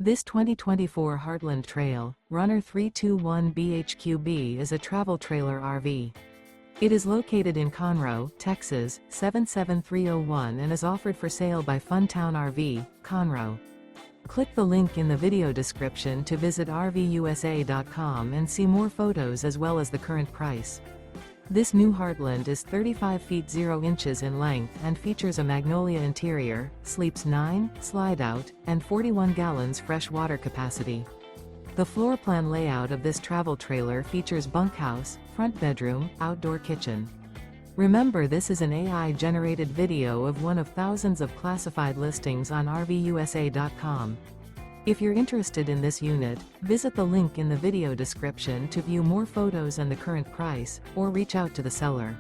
This 2024 Heartland Trail Runner 321 BHQB is a travel trailer RV. It is located in Conroe, Texas, 77301 and is offered for sale by Funtown RV, Conroe. Click the link in the video description to visit RVUSA.com and see more photos as well as the current price. This new Heartland is 35 feet 0 inches in length and features a MAGNOLIA interior, sleeps 9, slide-out, and 41 gallons fresh water capacity. The floor plan layout of this travel trailer features bunkhouse, front bedroom, outdoor kitchen. Remember, this is an AI-generated video of one of thousands of classified listings on RVUSA.com. If you're interested in this unit, visit the link in the video description to view more photos and the current price, or reach out to the seller.